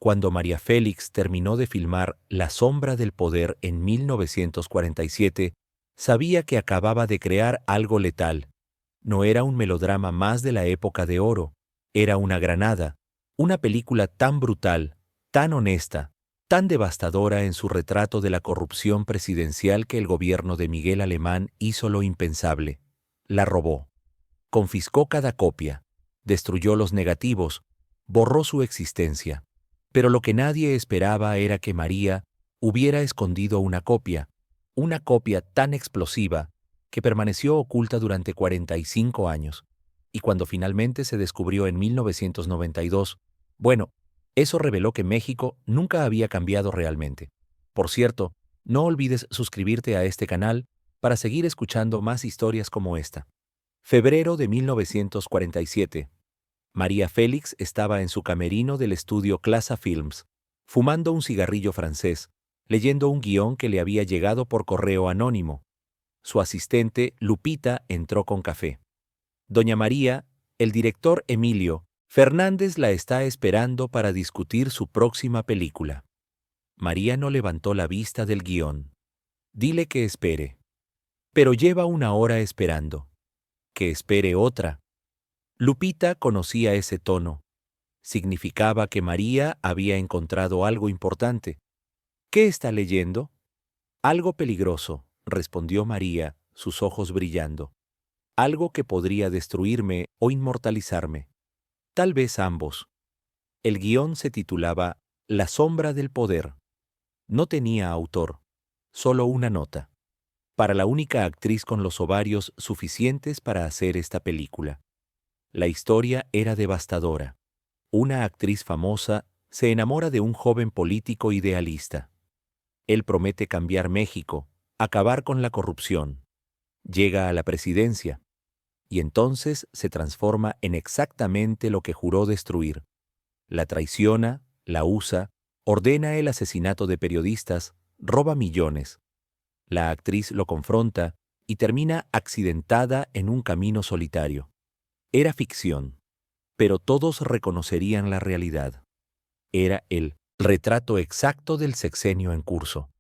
Cuando María Félix terminó de filmar La sombra del poder en 1947, sabía que acababa de crear algo letal. No era un melodrama más de la época de oro, era una granada, una película tan brutal, tan honesta, tan devastadora en su retrato de la corrupción presidencial que el gobierno de Miguel Alemán hizo lo impensable. La robó. Confiscó cada copia, destruyó los negativos, borró su existencia. Pero lo que nadie esperaba era que María hubiera escondido una copia tan explosiva que permaneció oculta durante 45 años. Y cuando finalmente se descubrió en 1992, bueno, eso reveló que México nunca había cambiado realmente. Por cierto, no olvides suscribirte a este canal para seguir escuchando más historias como esta. Febrero de 1947. María Félix estaba en su camerino del estudio Clasa Films, fumando un cigarrillo francés, leyendo un guión que le había llegado por correo anónimo. Su asistente, Lupita, entró con café. Doña María, el director Emilio Fernández la está esperando para discutir su próxima película. María no levantó la vista del guión. Dile que espere. Pero lleva una hora esperando. Que espere otra. Lupita conocía ese tono. Significaba que María había encontrado algo importante. ¿Qué está leyendo? Algo peligroso, respondió María, sus ojos brillando. Algo que podría destruirme o inmortalizarme. Tal vez ambos. El guión se titulaba La sombra del poder. No tenía autor, solo una nota. Para la única actriz con los ovarios suficientes para hacer esta película. La historia era devastadora. Una actriz famosa se enamora de un joven político idealista. Él promete cambiar México, acabar con la corrupción. Llega a la presidencia, y entonces se transforma en exactamente lo que juró destruir. La traiciona, la usa, ordena el asesinato de periodistas, roba millones. La actriz lo confronta y termina accidentada en un camino solitario. Era ficción, pero todos reconocerían la realidad. Era el retrato exacto del sexenio en curso.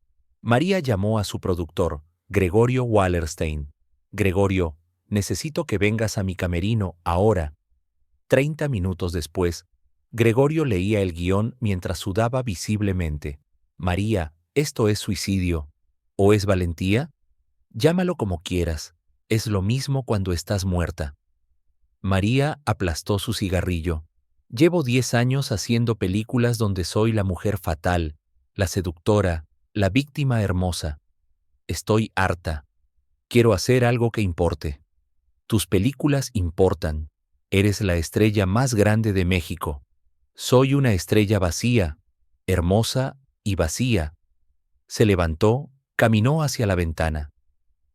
María llamó a su productor, Gregorio Wallerstein. Gregorio, necesito que vengas a mi camerino ahora. 30 minutos después, Gregorio leía el guión mientras sudaba visiblemente. María, ¿esto es suicidio? ¿O es valentía? Llámalo como quieras. Es lo mismo cuando estás muerta. María aplastó su cigarrillo. Llevo 10 años haciendo películas donde soy la mujer fatal, la seductora, la víctima hermosa. Estoy harta. Quiero hacer algo que importe. Tus películas importan. Eres la estrella más grande de México. Soy una estrella vacía, hermosa y vacía. Se levantó, caminó hacia la ventana.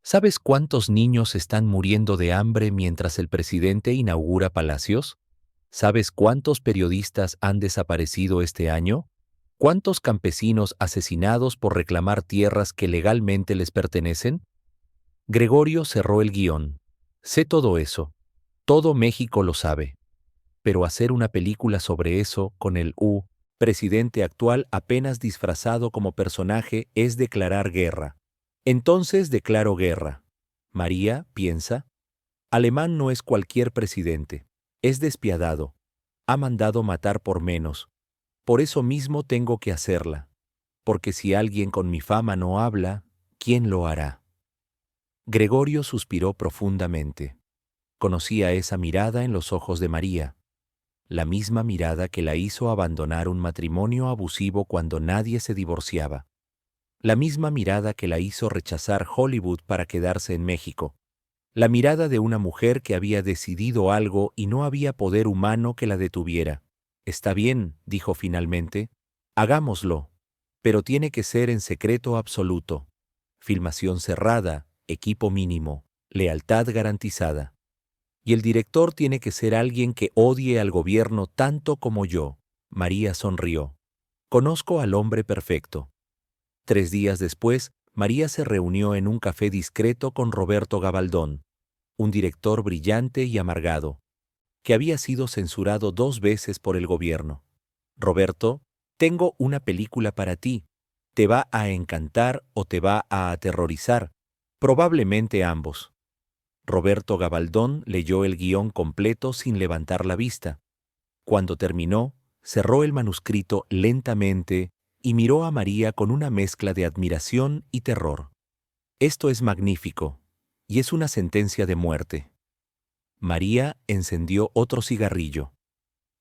¿Sabes cuántos niños están muriendo de hambre mientras el presidente inaugura palacios? ¿Sabes cuántos periodistas han desaparecido este año? ¿Cuántos campesinos asesinados por reclamar tierras que legalmente les pertenecen? Gregorio cerró el guión. Sé todo eso. Todo México lo sabe. Pero hacer una película sobre eso con el presidente actual apenas disfrazado como personaje es declarar guerra. Entonces declaro guerra. María piensa, Alemán no es cualquier presidente. Es despiadado. Ha mandado matar por menos. Por eso mismo tengo que hacerla. Porque si alguien con mi fama no habla, ¿quién lo hará? Gregorio suspiró profundamente. Conocía esa mirada en los ojos de María. La misma mirada que la hizo abandonar un matrimonio abusivo cuando nadie se divorciaba. La misma mirada que la hizo rechazar Hollywood para quedarse en México. La mirada de una mujer que había decidido algo y no había poder humano que la detuviera. Está bien, dijo finalmente. Hagámoslo. Pero tiene que ser en secreto absoluto. Filmación cerrada, equipo mínimo, lealtad garantizada. Y el director tiene que ser alguien que odie al gobierno tanto como yo. María sonrió. Conozco al hombre perfecto. 3 días después, María se reunió en un café discreto con Roberto Gabaldón, un director brillante y amargado, que había sido censurado 2 veces por el gobierno. Roberto, Tengo una película para ti. Te va a encantar o te va a aterrorizar. Probablemente ambos. Roberto Gabaldón leyó el guión completo sin levantar la vista. Cuando terminó, cerró el manuscrito lentamente y miró a María con una mezcla de admiración y terror. Esto es magnífico, y es una sentencia de muerte. María encendió otro cigarrillo.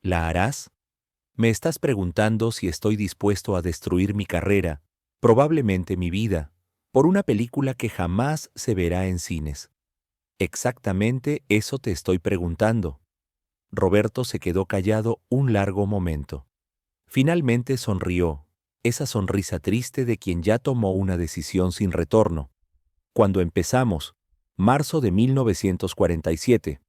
¿La harás? Me estás preguntando si estoy dispuesto a destruir mi carrera, probablemente mi vida, por una película que jamás se verá en cines. Exactamente eso te estoy preguntando. Roberto se quedó callado un largo momento. Finalmente sonrió, esa sonrisa triste de quien ya tomó una decisión sin retorno. Cuando empezamos, marzo de 1947.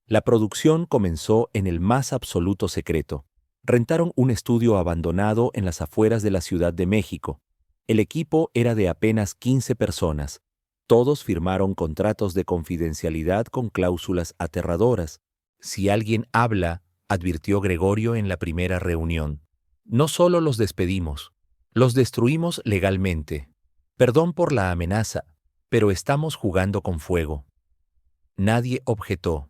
La producción comenzó en el más absoluto secreto. Rentaron un estudio abandonado en las afueras de la Ciudad de México. El equipo era de apenas 15 personas. Todos firmaron contratos de confidencialidad con cláusulas aterradoras. Si alguien habla, advirtió Gregorio en la primera reunión, no solo los despedimos, los destruimos legalmente. Perdón por la amenaza, pero estamos jugando con fuego. Nadie objetó.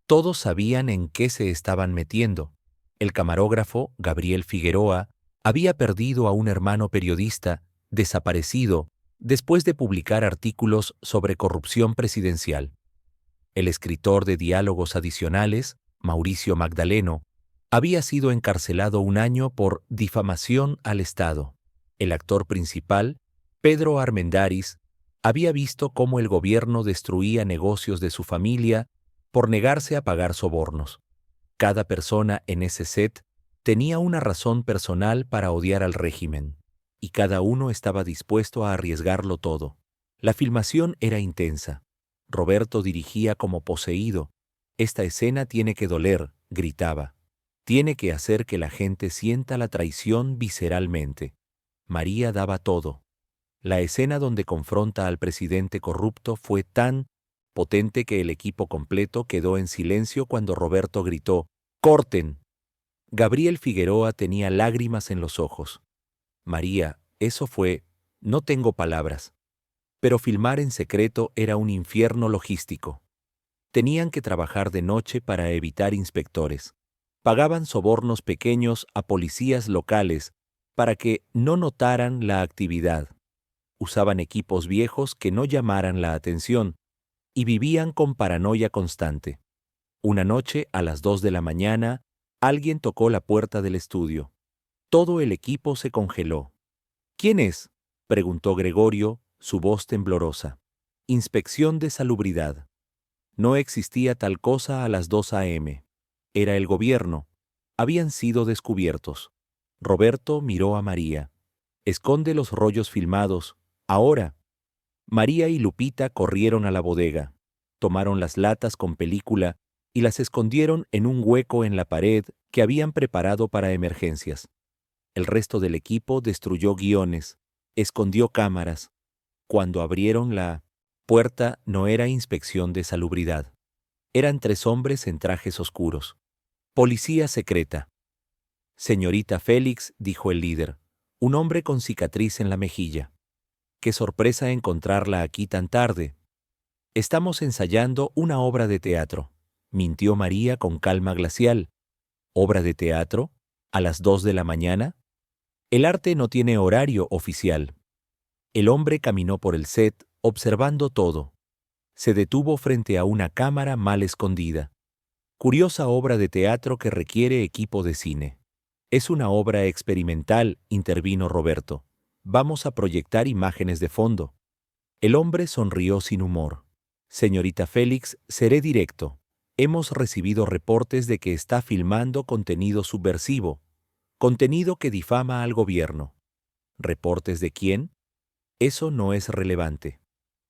Todos sabían en qué se estaban metiendo. El camarógrafo, Gabriel Figueroa, había perdido a un hermano periodista, desaparecido, después de publicar artículos sobre corrupción presidencial. El escritor de diálogos adicionales, Mauricio Magdaleno, había sido encarcelado un año por difamación al Estado. El actor principal, Pedro Armendáriz, había visto cómo el gobierno destruía negocios de su familia por negarse a pagar sobornos. Cada persona en ese set tenía una razón personal para odiar al régimen, y cada uno estaba dispuesto a arriesgarlo todo. La filmación era intensa. Roberto dirigía como poseído. Esta escena tiene que doler, gritaba. Tiene que hacer que la gente sienta la traición visceralmente. María daba todo. La escena donde confronta al presidente corrupto fue tan potente que el equipo completo quedó en silencio cuando Roberto gritó, ¡corten! Gabriel Figueroa tenía lágrimas en los ojos. María, eso fue, no tengo palabras. Pero filmar en secreto era un infierno logístico. Tenían que trabajar de noche para evitar inspectores. Pagaban sobornos pequeños a policías locales para que no notaran la actividad. Usaban equipos viejos que no llamaran la atención y vivían con paranoia constante. Una noche, a las 2 de la mañana, alguien tocó la puerta del estudio. Todo el equipo se congeló. ¿Quién es?, preguntó Gregorio, su voz temblorosa. Inspección de salubridad. No existía tal cosa a las 2 a.m. Era el gobierno. Habían sido descubiertos. Roberto miró a María. Esconde los rollos filmados. Ahora. María y Lupita corrieron a la bodega. Tomaron las latas con película y las escondieron en un hueco en la pared que habían preparado para emergencias. El resto del equipo destruyó guiones, escondió cámaras. Cuando abrieron la puerta no era inspección de salubridad. Eran 3 hombres en trajes oscuros. Policía secreta. Señorita Félix, dijo el líder, un hombre con cicatriz en la mejilla. Qué sorpresa encontrarla aquí tan tarde. Estamos ensayando una obra de teatro, mintió María con calma glacial. ¿Obra de teatro? ¿A las 2 de la mañana? El arte no tiene horario oficial. El hombre caminó por el set, observando todo. Se detuvo frente a una cámara mal escondida. Curiosa obra de teatro que requiere equipo de cine. Es una obra experimental, intervino Roberto. Vamos a proyectar imágenes de fondo. El hombre sonrió sin humor. Señorita Félix, seré directo. Hemos recibido reportes de que está filmando contenido subversivo, contenido que difama al gobierno. ¿Reportes de quién? Eso no es relevante.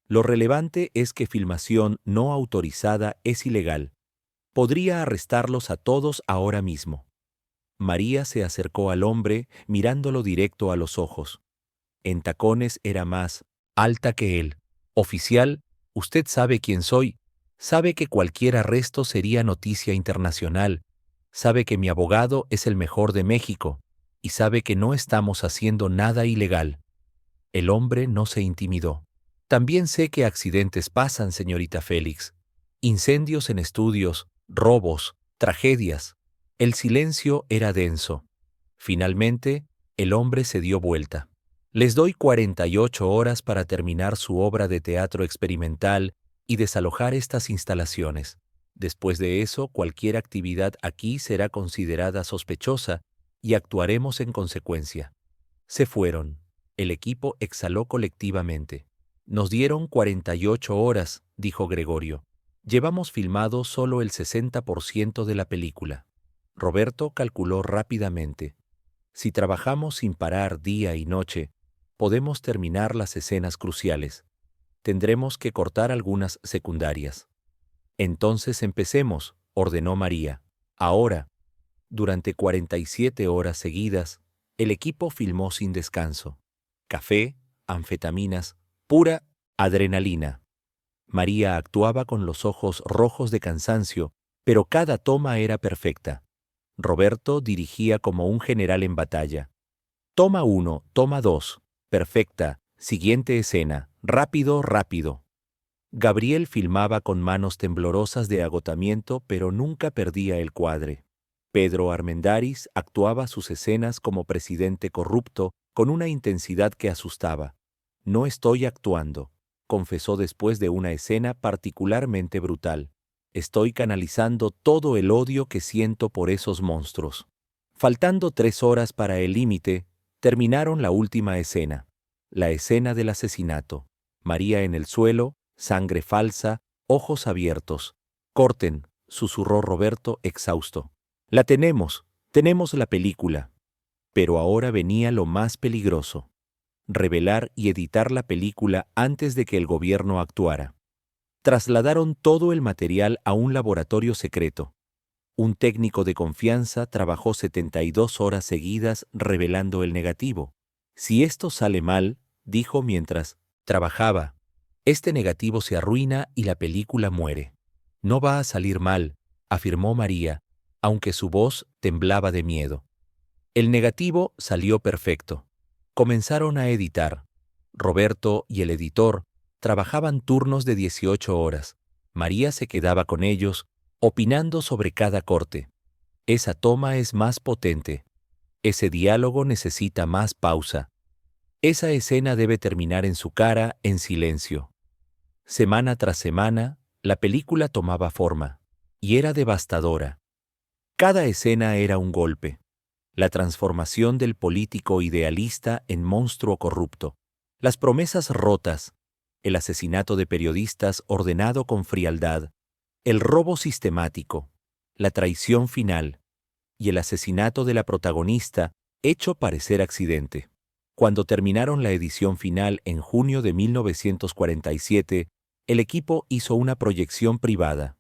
Lo relevante es que filmación no autorizada es ilegal. Podría arrestarlos a todos ahora mismo. María se acercó al hombre, mirándolo directo a los ojos. En tacones era más alta que él. Oficial, usted sabe quién soy. Sabe que cualquier arresto sería noticia internacional. Sabe que mi abogado es el mejor de México. y sabe que no estamos haciendo nada ilegal. El hombre no se intimidó. También sé que accidentes pasan, señorita Félix. Incendios en estudios, robos, tragedias. El silencio era denso. Finalmente, el hombre se dio vuelta. Les doy 48 horas para terminar su obra de teatro experimental y desalojar estas instalaciones. Después de eso, cualquier actividad aquí será considerada sospechosa y actuaremos en consecuencia. Se fueron. El equipo exhaló colectivamente. Nos dieron 48 horas, dijo Gregorio. Llevamos filmado solo el 60% de la película. Roberto calculó rápidamente. Si trabajamos sin parar día y noche, podemos terminar las escenas cruciales. Tendremos que cortar algunas secundarias. Entonces empecemos, ordenó María. Ahora, durante 47 horas seguidas, el equipo filmó sin descanso. Café, anfetaminas, pura adrenalina. María actuaba con los ojos rojos de cansancio, pero cada toma era perfecta. Roberto dirigía como un general en batalla. Toma 1, toma 2, perfecta, siguiente escena, rápido, rápido. Gabriel filmaba con manos temblorosas de agotamiento, pero nunca perdía el cuadre. Pedro Armendáriz actuaba sus escenas como presidente corrupto con una intensidad que asustaba. No estoy actuando, confesó después de una escena particularmente brutal. Estoy canalizando todo el odio que siento por esos monstruos. Faltando 3 horas para el límite, terminaron la última escena, la escena del asesinato. María en el suelo, sangre falsa, ojos abiertos. Corten, susurró Roberto exhausto. La tenemos la película. Pero ahora venía lo más peligroso: revelar y editar la película antes de que el gobierno actuara. Trasladaron todo el material a un laboratorio secreto. Un técnico de confianza trabajó 72 horas seguidas revelando el negativo. Si esto sale mal, dijo mientras trabajaba, este negativo se arruina y la película muere. No va a salir mal, afirmó María, aunque su voz temblaba de miedo. El negativo salió perfecto. Comenzaron a editar. Roberto y el editor trabajaban turnos de 18 horas. María se quedaba con ellos, opinando sobre cada corte. Esa toma es más potente. Ese diálogo necesita más pausa. Esa escena debe terminar en su cara, en silencio. Semana tras semana, la película tomaba forma, y era devastadora. Cada escena era un golpe. La transformación del político idealista en monstruo corrupto. Las promesas rotas, el asesinato de periodistas ordenado con frialdad, el robo sistemático, la traición final y el asesinato de la protagonista hecho parecer accidente. Cuando terminaron la edición final en junio de 1947, el equipo hizo una proyección privada.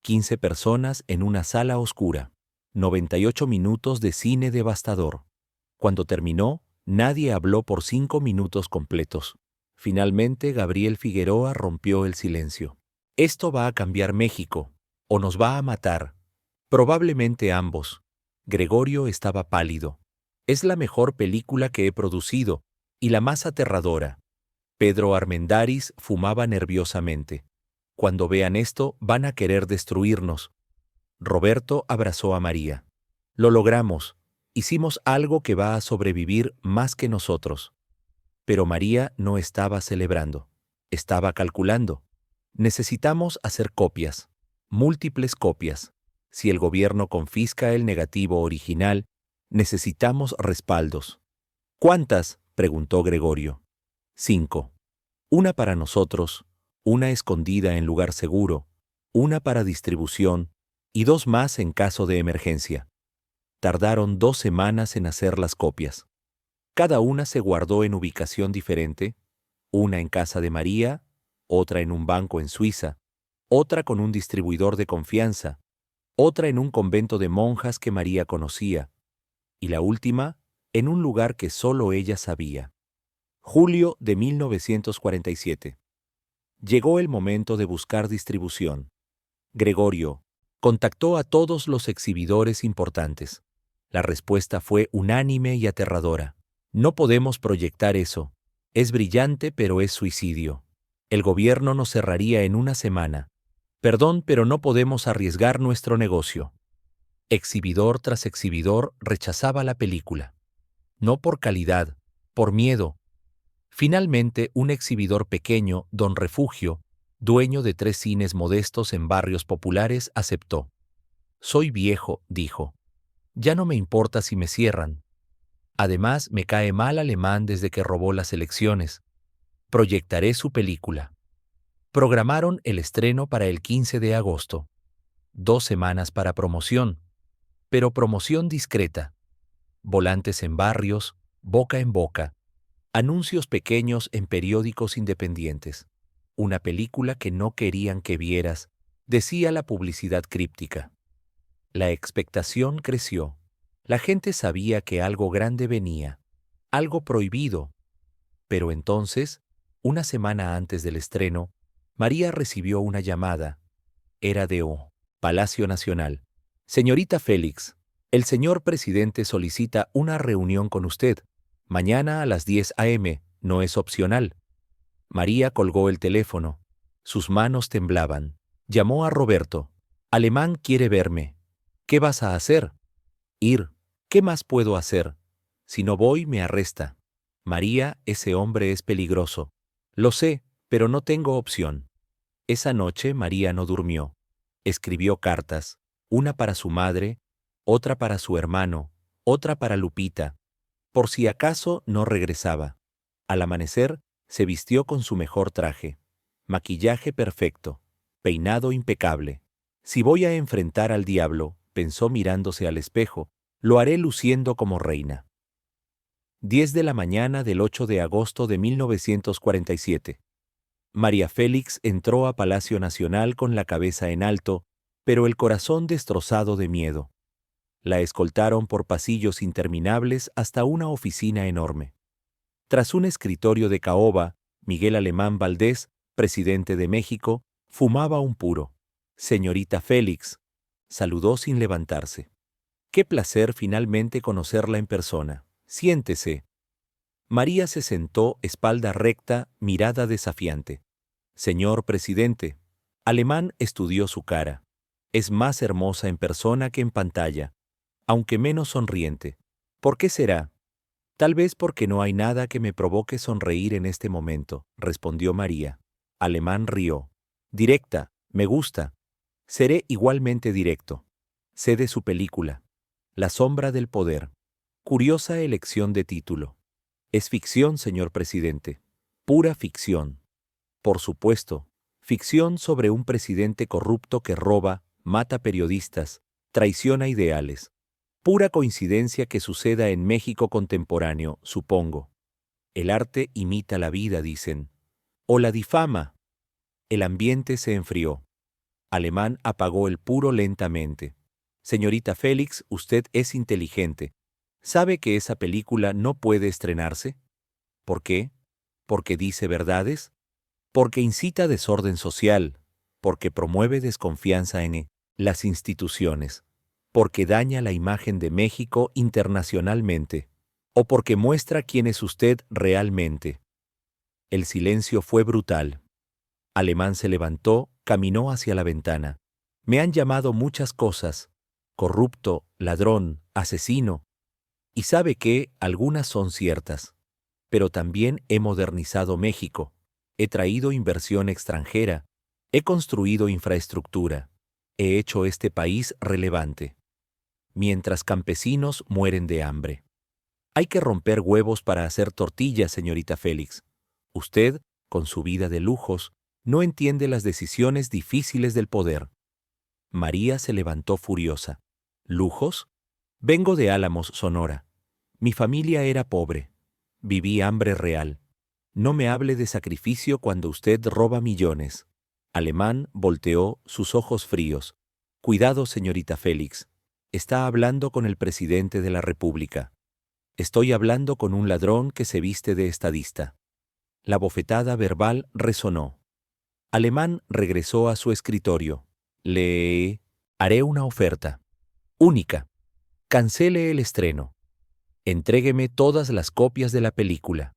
15 personas en una sala oscura. 98 minutos de cine devastador. Cuando terminó, nadie habló por 5 minutos completos. Finalmente, Gabriel Figueroa rompió el silencio. Esto va a cambiar México, o nos va a matar. Probablemente ambos. Gregorio estaba pálido. Es la mejor película que he producido, y la más aterradora. Pedro Armendáriz fumaba nerviosamente. Cuando vean esto, van a querer destruirnos. Roberto abrazó a María. Lo logramos. Hicimos algo que va a sobrevivir más que nosotros. Pero María no estaba celebrando. Estaba calculando. Necesitamos hacer copias. Múltiples copias. Si el gobierno confisca el negativo original, necesitamos respaldos. ¿Cuántas?, preguntó Gregorio. 5. Una para nosotros, una escondida en lugar seguro, una para distribución y 2 más en caso de emergencia. Tardaron 2 semanas en hacer las copias. Cada una se guardó en ubicación diferente, una en casa de María, otra en un banco en Suiza, otra con un distribuidor de confianza, otra en un convento de monjas que María conocía, y la última en un lugar que solo ella sabía. Julio de 1947. Llegó el momento de buscar distribución. Gregorio contactó a todos los exhibidores importantes. La respuesta fue unánime y aterradora. No podemos proyectar eso. Es brillante, pero es suicidio. El gobierno nos cerraría en una semana. Perdón, pero no podemos arriesgar nuestro negocio. Exhibidor tras exhibidor rechazaba la película. No por calidad, por miedo. Finalmente, un exhibidor pequeño, Don Refugio, dueño de 3 cines modestos en barrios populares, aceptó. Soy viejo, dijo. Ya no me importa si me cierran. Además, me cae mal Alemán desde que robó las elecciones. Proyectaré su película. Programaron el estreno para el 15 de agosto. 2 semanas para promoción, pero promoción discreta. Volantes en barrios, boca en boca. Anuncios pequeños en periódicos independientes. Una película que no querían que vieras, decía la publicidad críptica. La expectación creció. La gente sabía que algo grande venía, algo prohibido. Pero entonces, una semana antes del estreno, María recibió una llamada. Era de Palacio Nacional. Señorita Félix, el señor presidente solicita una reunión con usted. Mañana a las 10 a.m., no es opcional. María colgó el teléfono. Sus manos temblaban. Llamó a Roberto. Alemán quiere verme. ¿Qué vas a hacer? Ir. ¿Qué más puedo hacer? Si no voy, me arresta. María, ese hombre es peligroso. Lo sé, pero no tengo opción. Esa noche María no durmió. Escribió cartas, una para su madre, otra para su hermano, otra para Lupita, por si acaso no regresaba. Al amanecer, se vistió con su mejor traje. Maquillaje perfecto, peinado impecable. Si voy a enfrentar al diablo, pensó mirándose al espejo, lo haré luciendo como reina. 10 de la mañana del 8 de agosto de 1947. María Félix entró a Palacio Nacional con la cabeza en alto, pero el corazón destrozado de miedo. La escoltaron por pasillos interminables hasta una oficina enorme. Tras un escritorio de caoba, Miguel Alemán Valdés, presidente de México, fumaba un puro. Señorita Félix, saludó sin levantarse. Qué placer finalmente conocerla en persona. Siéntese. María se sentó, espalda recta, mirada desafiante. Señor presidente, Alemán estudió su cara. Es más hermosa en persona que en pantalla, aunque menos sonriente. ¿Por qué será? Tal vez porque no hay nada que me provoque sonreír en este momento, respondió María. Alemán rió. Directa, me gusta. Seré igualmente directo. Sé de su película. La sombra del poder. Curiosa elección de título. Es ficción, señor presidente. Pura ficción. Por supuesto, ficción sobre un presidente corrupto que roba, mata periodistas, traiciona ideales. Pura coincidencia que suceda en México contemporáneo, supongo. El arte imita la vida, dicen. O la difama. El ambiente se enfrió. Alemán apagó el puro lentamente. Señorita Félix, usted es inteligente. ¿Sabe que esa película no puede estrenarse? ¿Por qué? ¿Porque dice verdades? Porque incita desorden social, porque promueve desconfianza en las instituciones, porque daña la imagen de México internacionalmente, o porque muestra quién es usted realmente. El silencio fue brutal. Alemán se levantó, caminó hacia la ventana. Me han llamado muchas cosas: corrupto, ladrón, asesino. Y sabe que algunas son ciertas. Pero también he modernizado México. He traído inversión extranjera. He construido infraestructura. He hecho este país relevante. Mientras campesinos mueren de hambre. Hay que romper huevos para hacer tortillas, señorita Félix. Usted, con su vida de lujos, no entiende las decisiones difíciles del poder. María se levantó furiosa. ¿Lujos? Vengo de Álamos, Sonora. Mi familia era pobre. Viví hambre real. No me hable de sacrificio cuando usted roba millones. Alemán volteó, sus ojos fríos. Cuidado, señorita Félix. Está hablando con el presidente de la República. Estoy hablando con un ladrón que se viste de estadista. La bofetada verbal resonó. Alemán regresó a su escritorio. Le haré una oferta. Única. Cancele el estreno. Entrégueme todas las copias de la película.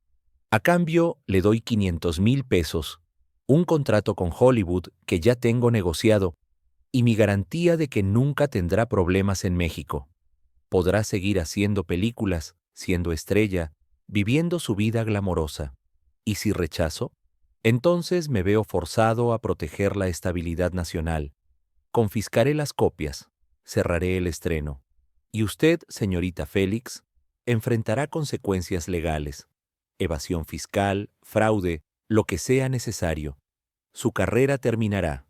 A cambio, le doy 500,000 pesos, un contrato con Hollywood que ya tengo negociado y mi garantía de que nunca tendrá problemas en México. Podrá seguir haciendo películas, siendo estrella, viviendo su vida glamorosa. ¿Y si rechazo? Entonces me veo forzado a proteger la estabilidad nacional. Confiscaré las copias, cerraré el estreno. Y usted, señorita Félix, enfrentará consecuencias legales, evasión fiscal, fraude, lo que sea necesario. Su carrera terminará.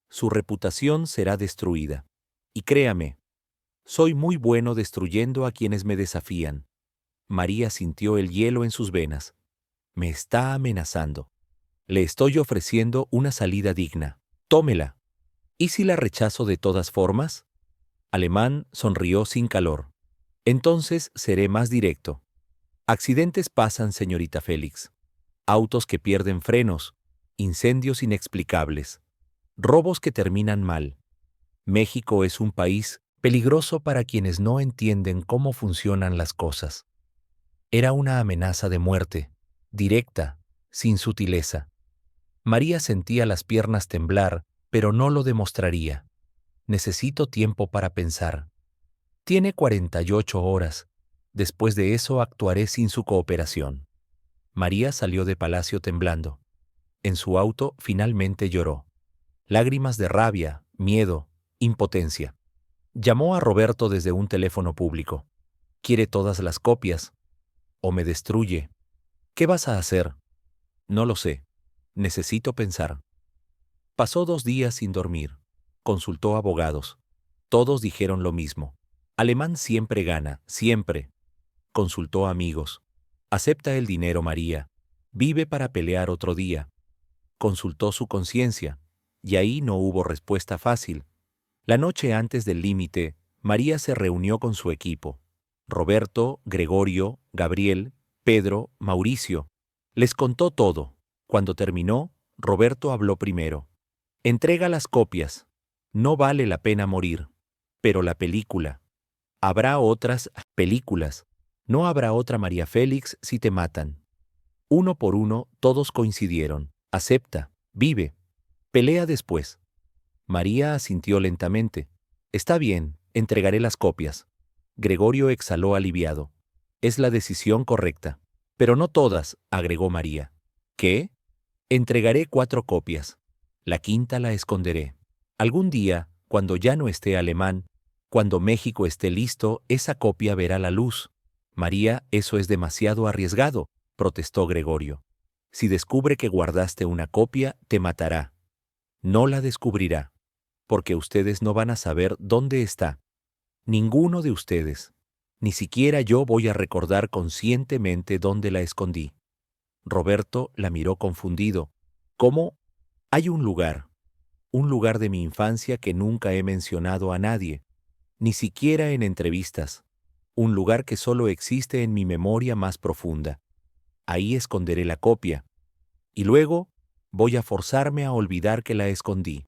Su reputación será destruida. Y créame, soy muy bueno destruyendo a quienes me desafían. María sintió el hielo en sus venas. Me está amenazando. Le estoy ofreciendo una salida digna. Tómela. ¿Y si la rechazo de todas formas? Alemán sonrió sin calor. Entonces seré más directo. Accidentes pasan, señorita Félix. Autos que pierden frenos, incendios inexplicables, robos que terminan mal. México es un país peligroso para quienes no entienden cómo funcionan las cosas. Era una amenaza de muerte, directa, sin sutileza. María sentía las piernas temblar, pero no lo demostraría. Necesito tiempo para pensar. Tiene 48 horas. Después de eso actuaré sin su cooperación. María salió de palacio temblando. En su auto finalmente lloró. Lágrimas de rabia, miedo, impotencia. Llamó a Roberto desde un teléfono público. Quiere todas las copias. O me destruye. ¿Qué vas a hacer? No lo sé. Necesito pensar. Pasó 2 días sin dormir. Consultó abogados. Todos dijeron lo mismo. Alemán siempre gana, siempre. Consultó amigos. Acepta el dinero, María. Vive para pelear otro día. Consultó su conciencia. Y ahí no hubo respuesta fácil. La noche antes del límite, María se reunió con su equipo. Roberto, Gregorio, Gabriel, Pedro, Mauricio. Les contó todo. Cuando terminó, Roberto habló primero. Entrega las copias. No vale la pena morir. Pero la película. Habrá otras películas. No habrá otra María Félix si te matan. Uno por uno, todos coincidieron. Acepta, vive. Pelea después. María asintió lentamente. Está bien, entregaré las copias. Gregorio exhaló aliviado. Es la decisión correcta. Pero no todas, agregó María. ¿Qué? Entregaré 4 copias. La quinta la esconderé. Algún día, cuando ya no esté Alemán, cuando México esté listo, esa copia verá la luz. María, eso es demasiado arriesgado, protestó Gregorio. Si descubre que guardaste una copia, te matará. No la descubrirá, porque ustedes no van a saber dónde está. Ninguno de ustedes. Ni siquiera yo voy a recordar conscientemente dónde la escondí. Roberto la miró confundido. ¿Cómo? Hay un lugar de mi infancia que nunca he mencionado a nadie, ni siquiera en entrevistas, un lugar que solo existe en mi memoria más profunda. Ahí esconderé la copia, y luego voy a forzarme a olvidar que la escondí.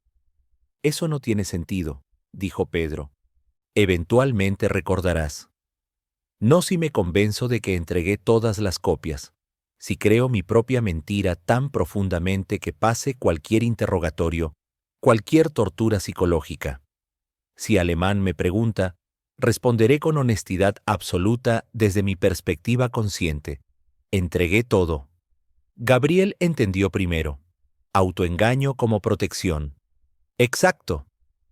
Eso no tiene sentido, dijo Pedro. Eventualmente recordarás. No si me convenzo de que entregué todas las copias, si creo mi propia mentira tan profundamente que pase cualquier interrogatorio, cualquier tortura psicológica. Si Alemán me pregunta, responderé con honestidad absoluta desde mi perspectiva consciente. Entregué todo. Gabriel entendió primero. Autoengaño como protección. Exacto.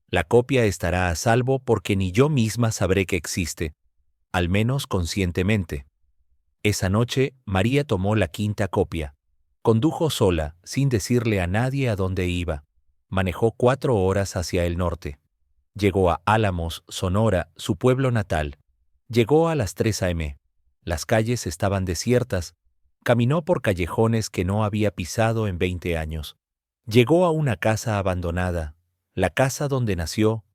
La copia estará a salvo porque ni yo misma sabré que existe, al menos conscientemente. Esa noche, María tomó la quinta copia. Condujo sola, sin decirle a nadie a dónde iba. Manejó 4 horas hacia el norte. Llegó a Álamos, Sonora, su pueblo natal. Llegó a las 3 a.m. Las calles estaban desiertas. Caminó por callejones que no había pisado en 20 años. Llegó a una casa abandonada, la casa donde nació.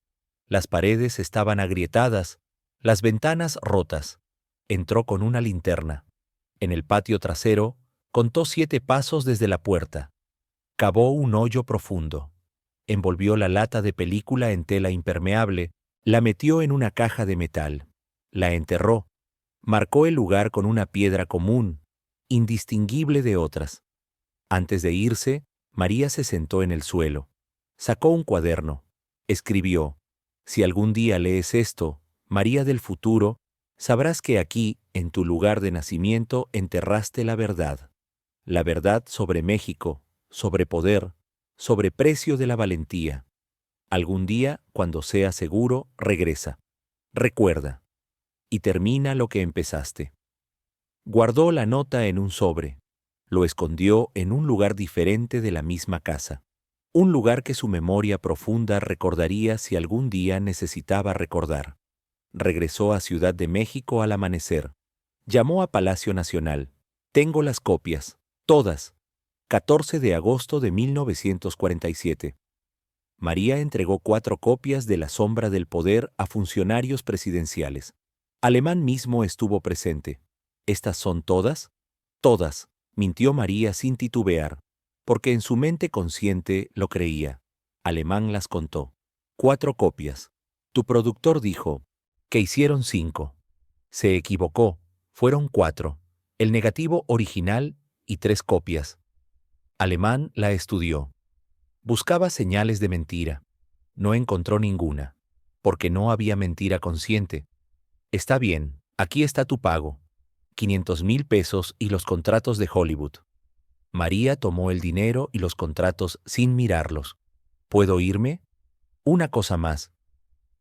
Las paredes estaban agrietadas, las ventanas rotas. Entró con una linterna. En el patio trasero, contó 7 pasos desde la puerta. Cavó un hoyo profundo. Envolvió la lata de película en tela impermeable, la metió en una caja de metal. La enterró. Marcó el lugar con una piedra común, indistinguible de otras. Antes de irse, María se sentó en el suelo. Sacó un cuaderno. Escribió: «Si algún día lees esto, María del futuro, sabrás que aquí, en tu lugar de nacimiento, enterraste la verdad. La verdad sobre México, sobre poder, sobre precio de la valentía. Algún día, cuando sea seguro, regresa. Recuerda. Y termina lo que empezaste». Guardó la nota en un sobre. Lo escondió en un lugar diferente de la misma casa. Un lugar que su memoria profunda recordaría si algún día necesitaba recordar. Regresó a Ciudad de México al amanecer. Llamó a Palacio Nacional. Tengo las copias, todas. 14 de agosto de 1947. María entregó 4 copias de La sombra del poder a funcionarios presidenciales. Alemán mismo estuvo presente. ¿Estas son todas? Todas, mintió María sin titubear, porque en su mente consciente lo creía. Alemán las contó. 4 copias. Tu productor dijo que hicieron 5. Se equivocó, fueron 4. El negativo original y 3 copias. Alemán la estudió. Buscaba señales de mentira. No encontró ninguna, porque no había mentira consciente. Está bien, aquí está tu pago. 500,000 pesos y los contratos de Hollywood. María tomó el dinero y los contratos sin mirarlos. ¿Puedo irme? Una cosa más.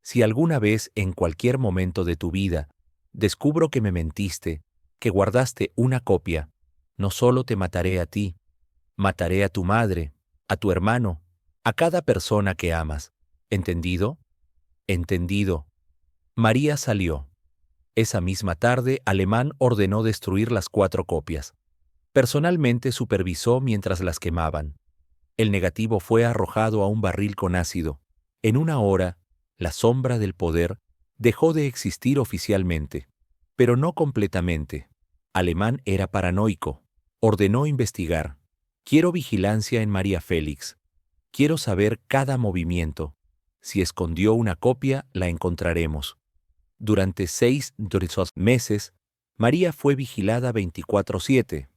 Si alguna vez en cualquier momento de tu vida descubro que me mentiste, que guardaste una copia, no solo te mataré a ti, mataré a tu madre, a tu hermano, a cada persona que amas. ¿Entendido? Entendido. María salió. Esa misma tarde, Alemán ordenó destruir las 4 copias. Personalmente supervisó mientras las quemaban. El negativo fue arrojado a un barril con ácido. En una hora, la sombra del poder dejó de existir oficialmente, pero no completamente. Alemán era paranoico. Ordenó investigar. Quiero vigilancia en María Félix. Quiero saber cada movimiento. Si escondió una copia, la encontraremos. Durante 6 meses, María fue vigilada 24/7.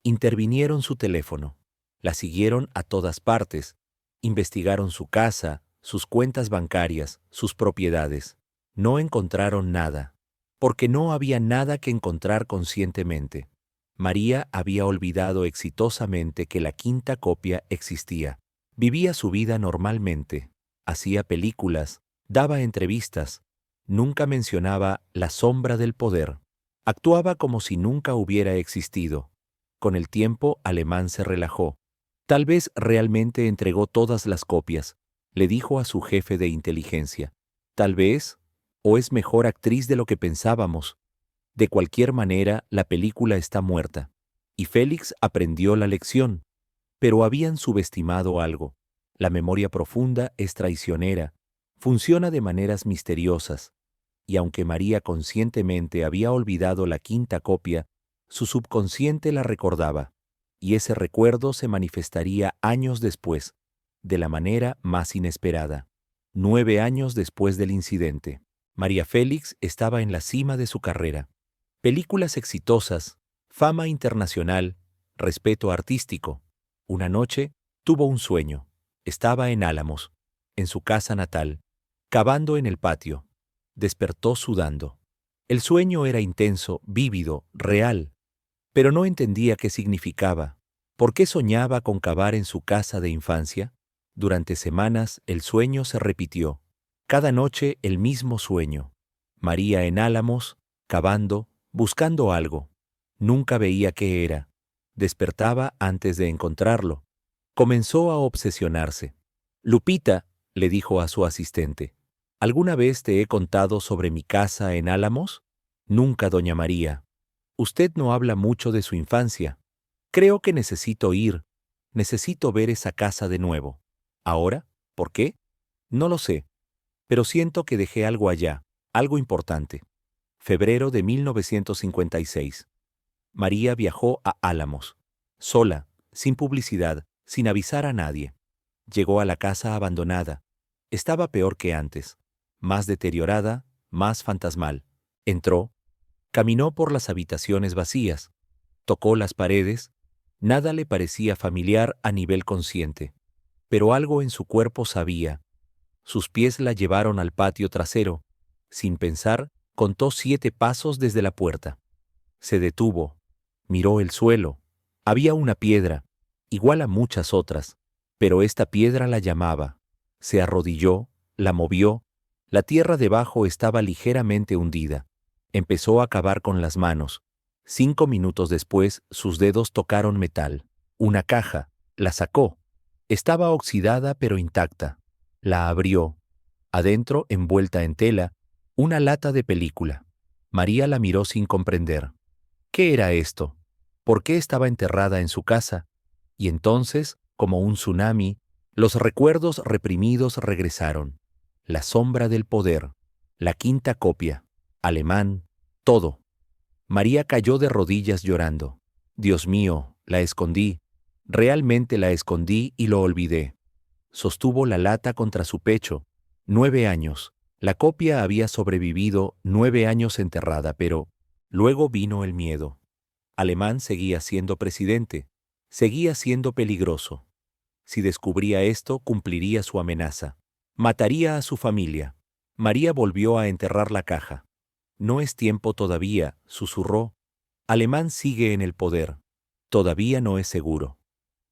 Intervinieron su teléfono. La siguieron a todas partes. Investigaron su casa, sus cuentas bancarias, sus propiedades. No encontraron nada, porque no había nada que encontrar conscientemente. María había olvidado exitosamente que la 5ª copia existía. Vivía su vida normalmente. Hacía películas, daba entrevistas. Nunca mencionaba la sombra del poder. Actuaba como si nunca hubiera existido. Con el tiempo, Alemán se relajó. Tal vez realmente entregó todas las copias, le dijo a su jefe de inteligencia. Tal vez, o es mejor actriz de lo que pensábamos. De cualquier manera, la película está muerta. Y Félix aprendió la lección. Pero habían subestimado algo. La memoria profunda es traicionera. Funciona de maneras misteriosas. Y aunque María conscientemente había olvidado la 5ª copia, su subconsciente la recordaba. Y ese recuerdo se manifestaría años después, de la manera más inesperada. 9 años después del incidente. María Félix estaba en la cima de su carrera. Películas exitosas, fama internacional, respeto artístico. Una noche, tuvo un sueño. Estaba en Álamos, en su casa natal, cavando en el patio. Despertó sudando. El sueño era intenso, vívido, real, pero no entendía qué significaba. ¿Por qué soñaba con cavar en su casa de infancia? Durante semanas el sueño se repitió. Cada noche el mismo sueño. María en Álamos, cavando, buscando algo. Nunca veía qué era. Despertaba antes de encontrarlo. Comenzó a obsesionarse. «Lupita», le dijo a su asistente, «¿alguna vez te he contado sobre mi casa en Álamos?» «Nunca, doña María. Usted no habla mucho de su infancia. Creo que necesito ir. Necesito ver esa casa de nuevo». «¿Ahora? ¿Por qué?» «No lo sé. Pero siento que dejé algo allá, algo importante». Febrero de 1956. María viajó a Álamos, sola, sin publicidad, sin avisar a nadie. Llegó a la casa abandonada. Estaba peor que antes, más deteriorada, más fantasmal. Entró, caminó por las habitaciones vacías, tocó las paredes, nada le parecía familiar a nivel consciente, pero algo en su cuerpo sabía. Sus pies la llevaron al patio trasero. Sin pensar, contó 7 pasos desde la puerta. Se detuvo, miró el suelo. Había una piedra, igual a muchas otras, pero esta piedra la llamaba. Se arrodilló, la movió. La tierra debajo estaba ligeramente hundida. Empezó a cavar con las manos. 5 minutos después, sus dedos tocaron metal. Una caja. La sacó. Estaba oxidada pero intacta. La abrió. Adentro, envuelta en tela, una lata de película. María la miró sin comprender. ¿Qué era esto? ¿Por qué estaba enterrada en su casa? Y entonces, como un tsunami, los recuerdos reprimidos regresaron. La sombra del poder, la quinta copia, Alemán, todo. María cayó de rodillas llorando. Dios mío, la escondí. Realmente la escondí y lo olvidé. Sostuvo la lata contra su pecho. 9 años. La copia había sobrevivido 9 años enterrada, pero luego vino el miedo. Alemán seguía siendo presidente. Seguía siendo peligroso. Si descubría esto, cumpliría su amenaza. Mataría a su familia. María volvió a enterrar la caja. No es tiempo todavía, susurró. Alemán sigue en el poder. Todavía no es seguro.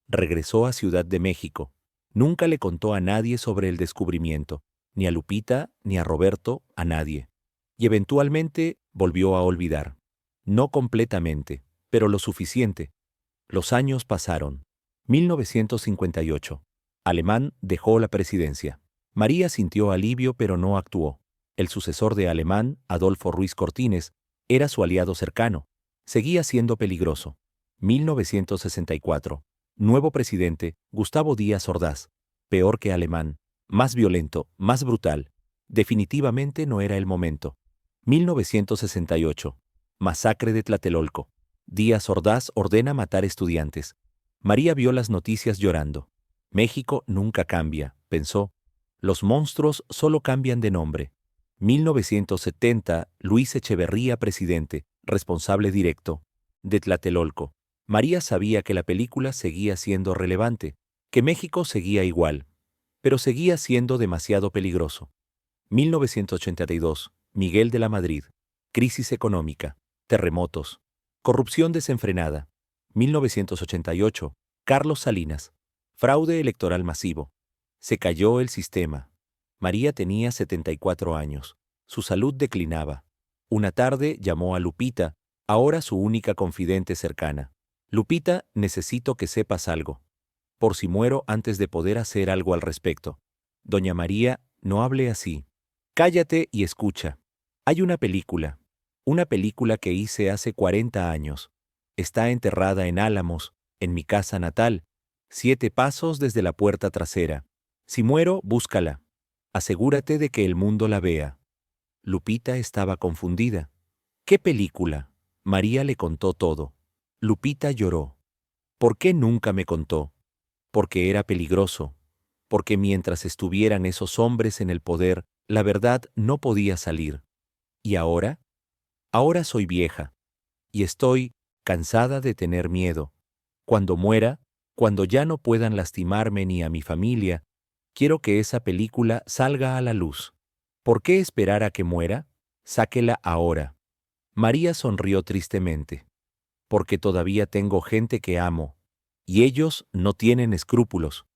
Regresó a Ciudad de México. Nunca le contó a nadie sobre el descubrimiento, ni a Lupita, ni a Roberto, a nadie. Y eventualmente volvió a olvidar. No completamente, pero lo suficiente. Los años pasaron. 1958. Alemán dejó la presidencia. María sintió alivio pero no actuó. El sucesor de Alemán, Adolfo Ruiz Cortines, era su aliado cercano. Seguía siendo peligroso. 1964. Nuevo presidente, Gustavo Díaz Ordaz. Peor que Alemán. Más violento, más brutal. Definitivamente no era el momento. 1968. Masacre de Tlatelolco. Díaz Ordaz ordena matar estudiantes. María vio las noticias llorando. México nunca cambia, pensó. Los monstruos solo cambian de nombre. 1970, Luis Echeverría presidente, responsable directo. De Tlatelolco. María sabía que la película seguía siendo relevante, que México seguía igual, pero seguía siendo demasiado peligroso. 1982, Miguel de la Madrid. Crisis económica. Terremotos. Corrupción desenfrenada. 1988, Carlos Salinas. Fraude electoral masivo. Se cayó el sistema. María tenía 74 años. Su salud declinaba. Una tarde llamó a Lupita, ahora su única confidente cercana. Lupita, necesito que sepas algo. Por si muero antes de poder hacer algo al respecto. Doña María, no hable así. Cállate y escucha. Hay una película que hice hace 40 años. Está enterrada en Álamos, en mi casa natal, 7 pasos desde la puerta trasera. Si muero, búscala. Asegúrate de que el mundo la vea. Lupita estaba confundida. ¿Qué película? María le contó todo. Lupita lloró. ¿Por qué nunca me contó? Porque era peligroso. Porque mientras estuvieran esos hombres en el poder, la verdad no podía salir. ¿Y ahora? Ahora soy vieja. Y estoy cansada de tener miedo. Cuando muera, cuando ya no puedan lastimarme ni a mi familia, quiero que esa película salga a la luz. ¿Por qué esperar a que muera? Sáquela ahora. María sonrió tristemente. Porque todavía tengo gente que amo, y ellos no tienen escrúpulos.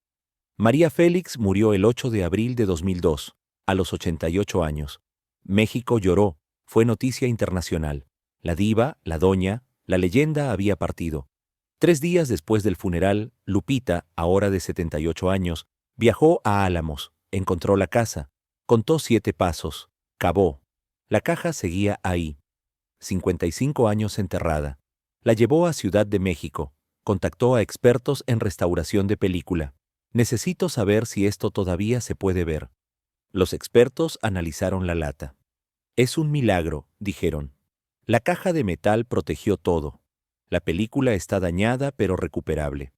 María Félix murió el 8 de abril de 2002, a los 88 años. México lloró, fue noticia internacional. La diva, la doña, la leyenda había partido. 3 días después del funeral, Lupita, ahora de 78 años, viajó a Álamos, encontró la casa, contó 7 pasos, cavó. La caja seguía ahí. 55 años enterrada. La llevó a Ciudad de México, contactó a expertos en restauración de película. Necesito saber si esto todavía se puede ver. Los expertos analizaron la lata. Es un milagro, dijeron. La caja de metal protegió todo. La película está dañada pero recuperable.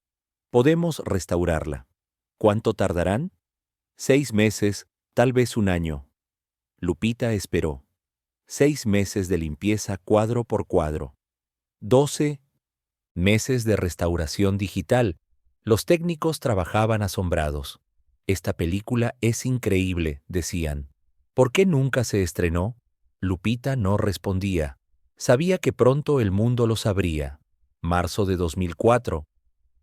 Podemos restaurarla. ¿Cuánto tardarán? 6 meses, tal vez un año. Lupita esperó. 6 meses de limpieza cuadro por cuadro. 12 meses de restauración digital. Los técnicos trabajaban asombrados. Esta película es increíble, decían. ¿Por qué nunca se estrenó? Lupita no respondía. Sabía que pronto el mundo lo sabría. Marzo de 2004.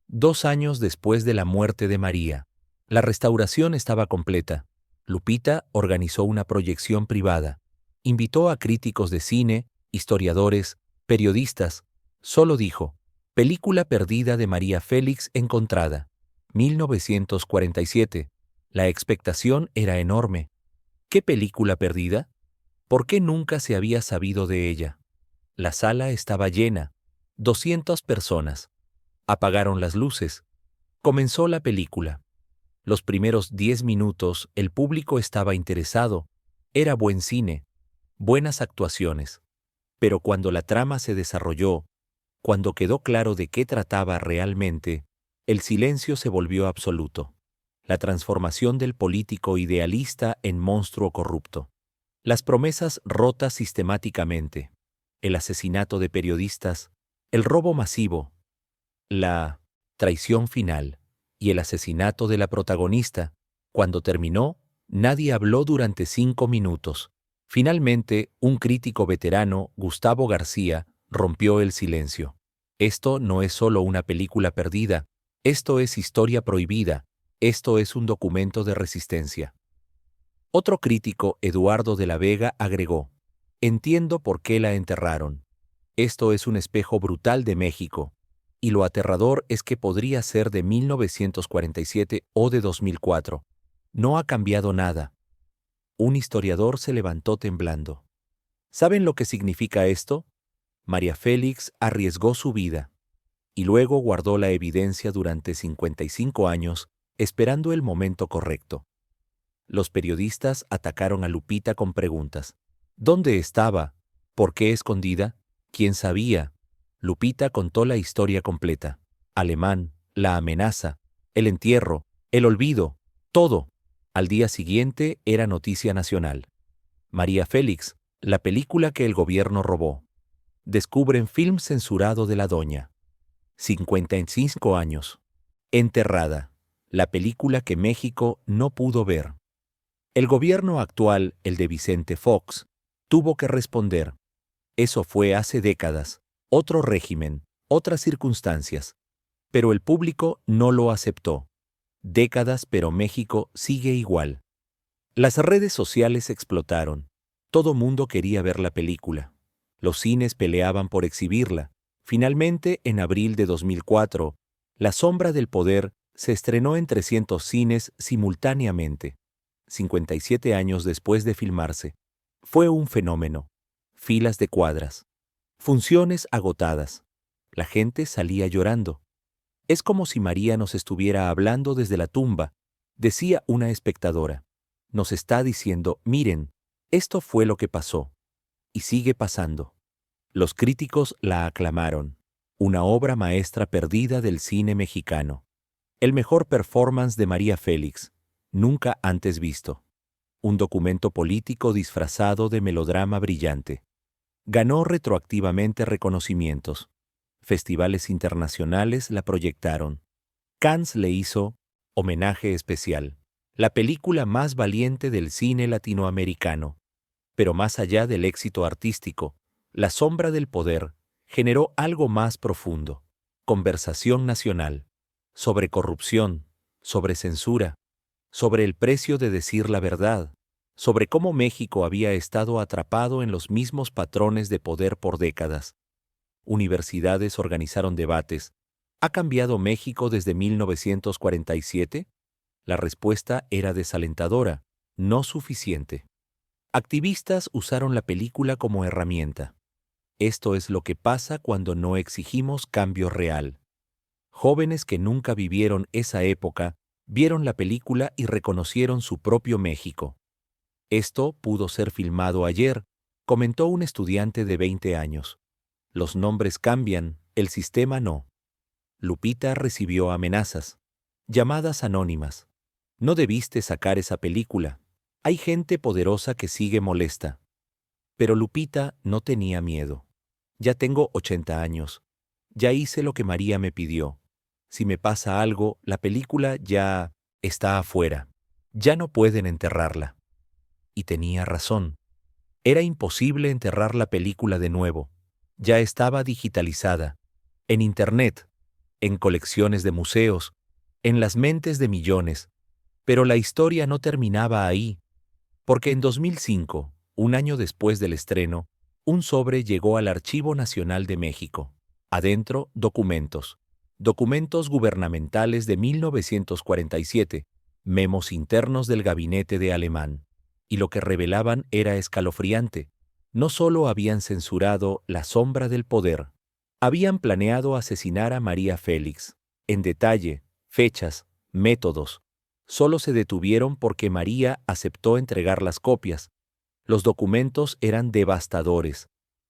2 años después de la muerte de María. La restauración estaba completa. Lupita organizó una proyección privada. Invitó a críticos de cine, historiadores, periodistas. Solo dijo: película perdida de María Félix encontrada. 1947. La expectación era enorme. ¿Qué película perdida? ¿Por qué nunca se había sabido de ella? La sala estaba llena. 200 personas. Apagaron las luces. Comenzó la película. Los primeros 10 minutos el público estaba interesado. Era buen cine, buenas actuaciones. Pero cuando la trama se desarrolló, cuando quedó claro de qué trataba realmente, el silencio se volvió absoluto. La transformación del político idealista en monstruo corrupto. Las promesas rotas sistemáticamente. El asesinato de periodistas, el robo masivo, la traición final y el asesinato de la protagonista. Cuando terminó, nadie habló durante 5 minutos. Finalmente, un crítico veterano, Gustavo García, rompió el silencio. Esto no es solo una película perdida, esto es historia prohibida, esto es un documento de resistencia. Otro crítico, Eduardo de la Vega, agregó: entiendo por qué la enterraron. Esto es un espejo brutal de México. Y lo aterrador es que podría ser de 1947 o de 2004. No ha cambiado nada. Un historiador se levantó temblando. ¿Saben lo que significa esto? María Félix arriesgó su vida y luego guardó la evidencia durante 55 años, esperando el momento correcto. Los periodistas atacaron a Lupita con preguntas. ¿Dónde estaba? ¿Por qué escondida? ¿Quién sabía? Lupita contó la historia completa. Alemán, la amenaza, el entierro, el olvido, todo. Al día siguiente era noticia nacional. María Félix, la película que el gobierno robó. Descubren film censurado de la doña. 55 años. Enterrada. La película que México no pudo ver. El gobierno actual, el de Vicente Fox, tuvo que responder. Eso fue hace décadas. Otro régimen, otras circunstancias. Pero el público no lo aceptó. Décadas, pero México sigue igual. Las redes sociales explotaron. Todo mundo quería ver la película. Los cines peleaban por exhibirla. Finalmente, en abril de 2004, La sombra del poder se estrenó en 300 cines simultáneamente, 57 años después de filmarse. Fue un fenómeno. Filas de cuadras. Funciones agotadas. La gente salía llorando. Es como si María nos estuviera hablando desde la tumba, decía una espectadora. Nos está diciendo: miren, esto fue lo que pasó. Y sigue pasando. Los críticos la aclamaron. Una obra maestra perdida del cine mexicano. El mejor performance de María Félix, nunca antes visto. Un documento político disfrazado de melodrama brillante. Ganó retroactivamente reconocimientos. Festivales internacionales la proyectaron. Cannes le hizo homenaje especial. La película más valiente del cine latinoamericano. Pero más allá del éxito artístico, La sombra del poder generó algo más profundo. Conversación nacional. Sobre corrupción, sobre censura, sobre el precio de decir la verdad, sobre cómo México había estado atrapado en los mismos patrones de poder por décadas. Universidades organizaron debates. ¿Ha cambiado México desde 1947? La respuesta era desalentadora, no suficiente. Activistas usaron la película como herramienta. Esto es lo que pasa cuando no exigimos cambio real. Jóvenes que nunca vivieron esa época vieron la película y reconocieron su propio México. Esto pudo ser filmado ayer, comentó un estudiante de 20 años. Los nombres cambian, el sistema no. Lupita recibió amenazas, llamadas anónimas. No debiste sacar esa película. Hay gente poderosa que sigue molesta. Pero Lupita no tenía miedo. Ya tengo 80 años. Ya hice lo que María me pidió. Si me pasa algo, la película ya está afuera. Ya no pueden enterrarla. Y tenía razón. Era imposible enterrar la película de nuevo. Ya estaba digitalizada. En Internet, en colecciones de museos, en las mentes de millones. Pero la historia no terminaba ahí, porque en 2005, un año después del estreno, un sobre llegó al Archivo Nacional de México. Adentro, documentos. Documentos gubernamentales de 1947, memos internos del gabinete de Alemán. Y lo que revelaban era escalofriante. No solo habían censurado La sombra del poder, habían planeado asesinar a María Félix. En detalle, fechas, métodos. Solo se detuvieron porque María aceptó entregar las copias. Los documentos eran devastadores.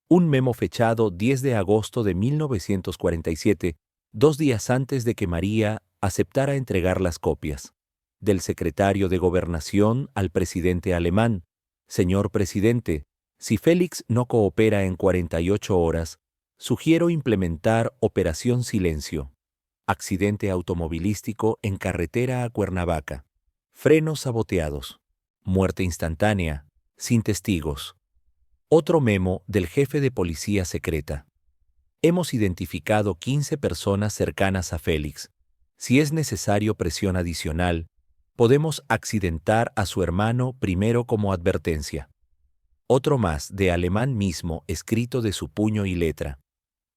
Un memo fechado 10 de agosto de 1947, 2 días antes de que María aceptara entregar las copias. Del secretario de Gobernación al presidente alemán. Señor presidente, si Félix no coopera en 48 horas, sugiero implementar Operación Silencio. Accidente automovilístico en carretera a Cuernavaca. Frenos saboteados. Muerte instantánea, sin testigos. Otro memo del jefe de policía secreta. Hemos identificado 15 personas cercanas a Félix. Si es necesario presión adicional, podemos accidentar a su hermano primero como advertencia. Otro más de Alemán mismo escrito de su puño y letra.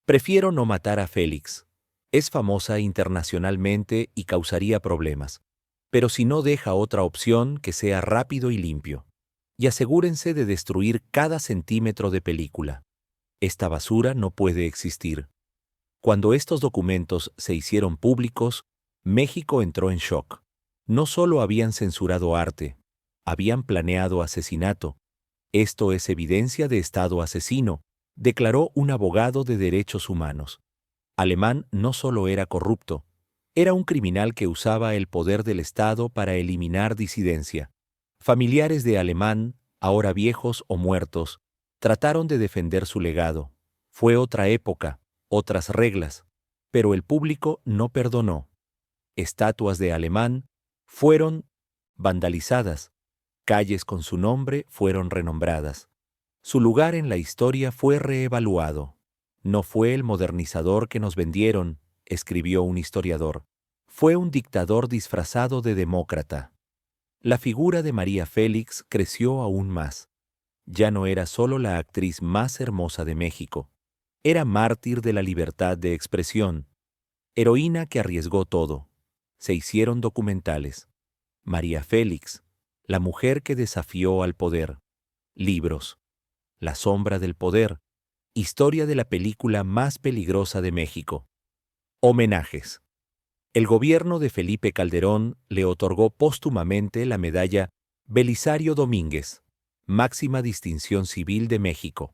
Prefiero no matar a Félix. Es famosa internacionalmente y causaría problemas. Pero si no deja otra opción que sea rápido y limpio. Y asegúrense de destruir cada centímetro de película. Esta basura no puede existir. Cuando estos documentos se hicieron públicos, México entró en shock. No solo habían censurado arte, habían planeado asesinato. Esto es evidencia de Estado asesino, declaró un abogado de derechos humanos. Alemán no solo era corrupto, era un criminal que usaba el poder del Estado para eliminar disidencia. Familiares de Alemán, ahora viejos o muertos, trataron de defender su legado. Fue otra época, otras reglas, pero el público no perdonó. Estatuas de Alemán fueron vandalizadas, calles con su nombre fueron renombradas. Su lugar en la historia fue reevaluado. No fue el modernizador que nos vendieron, escribió un historiador. Fue un dictador disfrazado de demócrata. La figura de María Félix creció aún más. Ya no era solo la actriz más hermosa de México. Era mártir de la libertad de expresión. Heroína que arriesgó todo. Se hicieron documentales. María Félix, la mujer que desafió al poder. Libros. La sombra del poder. Historia de la película más peligrosa de México. Homenajes. El gobierno de Felipe Calderón le otorgó póstumamente la medalla Belisario Domínguez, máxima distinción civil de México,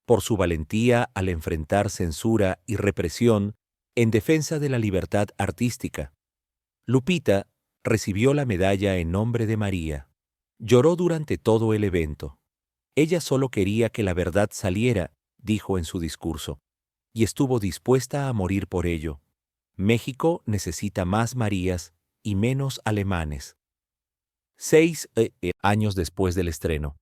por su valentía al enfrentar censura y represión en defensa de la libertad artística. Lupita recibió la medalla en nombre de María. Lloró durante todo el evento. Ella solo quería que la verdad saliera, dijo en su discurso, y estuvo dispuesta a morir por ello. México necesita más Marías y menos alemanes. 6 años después del estreno,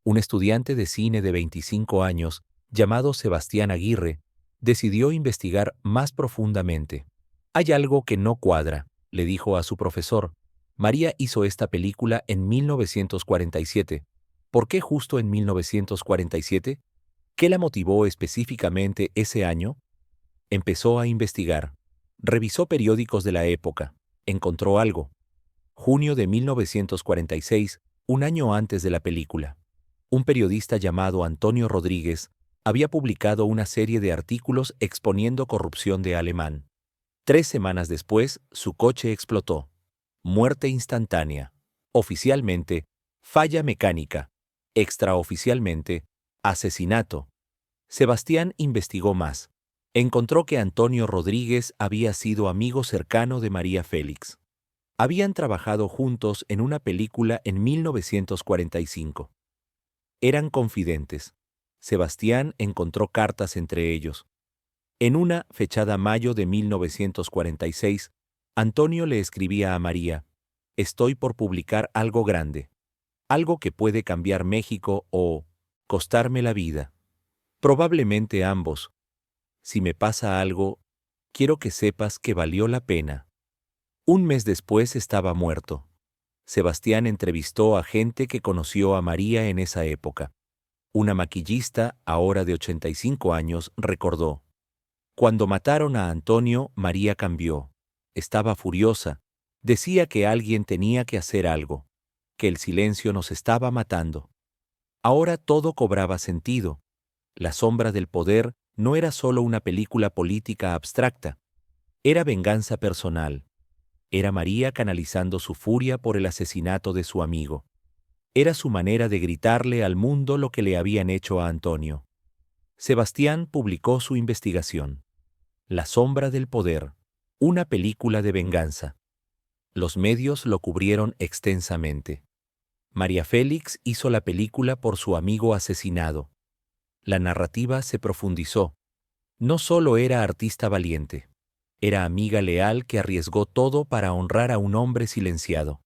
un estudiante de cine de 25 años, llamado Sebastián Aguirre, decidió investigar más profundamente. Hay algo que no cuadra, le dijo a su profesor. María hizo esta película en 1947. ¿Por qué justo en 1947? ¿Qué la motivó específicamente ese año? Empezó a investigar. Revisó periódicos de la época. Encontró algo. Junio de 1946, un año antes de la película. Un periodista llamado Antonio Rodríguez había publicado una serie de artículos exponiendo corrupción de Alemán. 3 semanas después, su coche explotó. Muerte instantánea. Oficialmente, falla mecánica. Extraoficialmente, asesinato. Sebastián investigó más. Encontró que Antonio Rodríguez había sido amigo cercano de María Félix. Habían trabajado juntos en una película en 1945. Eran confidentes. Sebastián encontró cartas entre ellos. En una, fechada mayo de 1946, Antonio le escribía a María: «Estoy por publicar algo grande, algo que puede cambiar México o costarme la vida. Probablemente ambos. Si me pasa algo, quiero que sepas que valió la pena». Un mes después estaba muerto. Sebastián entrevistó a gente que conoció a María en esa época. Una maquillista, ahora de 85 años, recordó: «Cuando mataron a Antonio, María cambió. Estaba furiosa. Decía que alguien tenía que hacer algo, que el silencio nos estaba matando». Ahora todo cobraba sentido. La sombra del poder no era solo una película política abstracta. Era venganza personal. Era María canalizando su furia por el asesinato de su amigo. Era su manera de gritarle al mundo lo que le habían hecho a Antonio. Sebastián publicó su investigación: La sombra del poder, una película de venganza. Los medios lo cubrieron extensamente. María Félix hizo la película por su amigo asesinado. La narrativa se profundizó. No solo era artista valiente, era amiga leal que arriesgó todo para honrar a un hombre silenciado.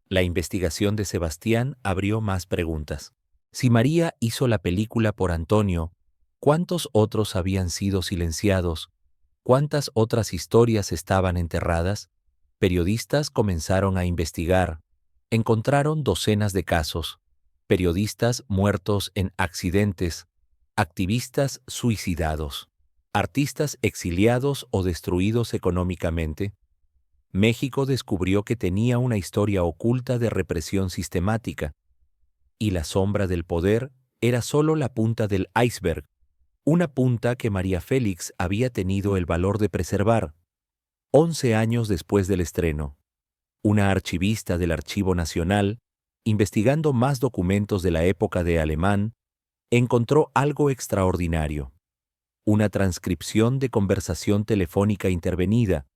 La investigación de Sebastián abrió más preguntas. Si María hizo la película por Antonio, ¿cuántos otros habían sido silenciados? ¿Cuántas otras historias estaban enterradas? Periodistas comenzaron a investigar. Encontraron docenas de casos: periodistas muertos en accidentes, activistas suicidados, artistas exiliados o destruidos económicamente. México descubrió que tenía una historia oculta de represión sistemática, y la sombra del poder era solo la punta del iceberg, una punta que María Félix había tenido el valor de preservar. 11 años después del estreno, una archivista del Archivo Nacional, investigando más documentos de la época de Alemán, encontró algo extraordinario: una transcripción de conversación telefónica intervenida